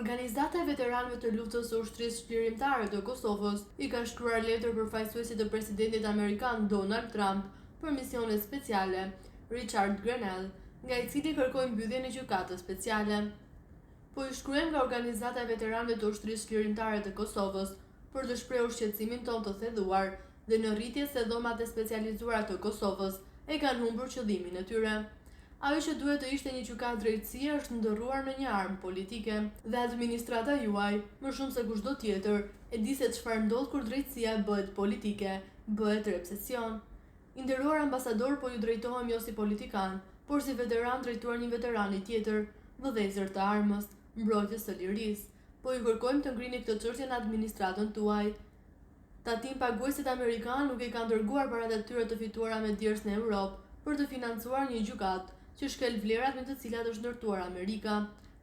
Organizata e veteranëve të luftës së ushtrisë çlirimtare të Kosovës i ka shkruar letër përfaqësuesit të presidentit amerikan Donald Trump për misionet speciale, Richard Grenell, nga i cili kërkoi mbylljen e gjykatës speciale. Po i shkruajmë nga Organizata e veteranëve të ushtrisë çlirimtare të Kosovës për të shprehur shqetësimin tonë të thelluar dhe në rritje se dhomat e specializuara të Kosovës e kanë humbur qëllimin e tyre. Ajo që duhet të ishte një gjykatë drejtësie është ndërruar në një armë politike dhe administrata juaj, më shumë se kushdo tjetër, e di se çfarë ndodh kur drejtësia bëhet politike, bëhet obsesion. I nderuar ambasador, po ju drejtohem jo si politikan, por si veteran drejtuar një veterani tjetër, vëllëzër të armës, mbrojtës së lirisë. Po ju kërkojmë të ngrini këtë çështje në administratën tuaj. Tatim paguesit amerikan nuk i kanë dërguar paratë e tyre të fituara me djers në Europë për të financuar një gjykatë që shkel vlerat me të cilat është ndërtuar Amerika.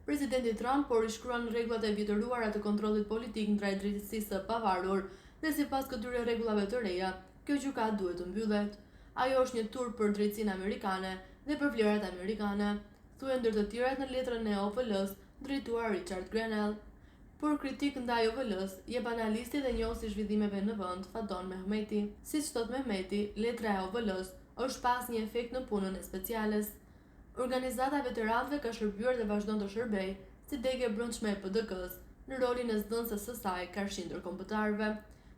Presidenti Trump por i shkruan rregullat e vjetëruara të kontrollit politik ndaj drejtësisë së pavarur dhe sipas këtyre rregullave të reja, kjo gjykatë duhet të mbyllet. Ajo është një turp për drejtësinë amerikane dhe për vlerat amerikane, thuaj ndër të tjerat në letrën e OVL-s drejtuar Richard Grenell. Por kritik ndaj OVL-s jep analisti dhe njohësi zhvillimeve në vend Fadon Mehmeti. Siç thot Mehmeti, letra e OVL-s është pas një efekt në punën e speciales. Organizata e veteranëve ka shërbyer dhe vazhdon të shërbejë si degë brendshme e PDK-s në rolin e zëdhënëses së saj karshi ndërkombëtarëve.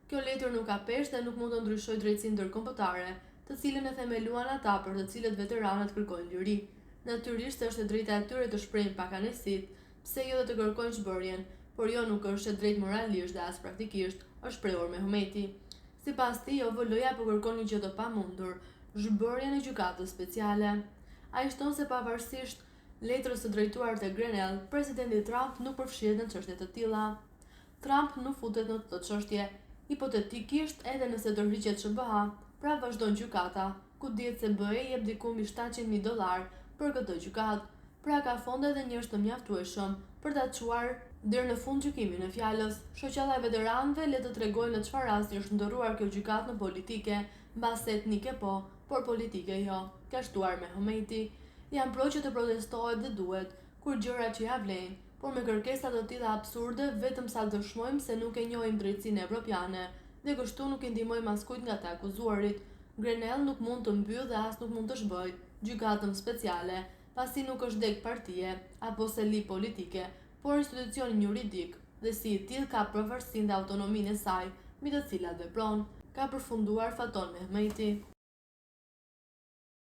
Kjo letër nuk ka peshë dhe nuk mund të ndryshojë drejtësinë ndërkombëtare, të cilën e themeluan ata për të cilët veteranët kërkojnë liri. Natyrisht është e drejta e tyre të shprehin pakanësitë, pse jo dhe të kërkojnë çbërjen, por jo nuk është e drejtë moralisht dhe as praktikisht, është shprehur Mehmeti. Sipas tij, OVL-ja po kërkon një gjë të pamundur, zhbërjen e gjykatës speciale. Ai shton se pavarësisht letrës së drejtuar te Grenell, presidenti Trump nuk përfshihet në çështje të tilla. Trump nuk futet në këtë çështje, hipotetikisht edhe nëse tërhiqet SBA, pra vazhdon gjykata, ku dihet se BE jep diku mbi $700.000 për këtë gjykatë, pra ka fonde dhe njerëz të mjaftueshëm për ta çuar deri në fund gjykimin e fjalës. Shoqata e veteranëve le të tregojë në çfarë rasti është ndërruar kjo gjykatë në politike, mbase etnike po, por politike jo, ka shtuar Mehmeti. Janë pro që të protestohet dhe duhet, kur gjërat që ja vlen, por me kërkesa të tilla absurde vetëm sa dëshmojmë se nuk e njohim drejtsinë evropiane dhe kështu nuk i ndihmojmë askujt nga të akuzuarit. Grenell nuk mund të mbyllë dhe as nuk mund të zhbëjë gjykatën speciale, pasi nuk është deg partie apo seli politike, por institucion juridik dhe si i tillë ka përvarësinë dhe autonominë e saj mbi të cilat vepron, ka përfunduar Faton Mehmeti.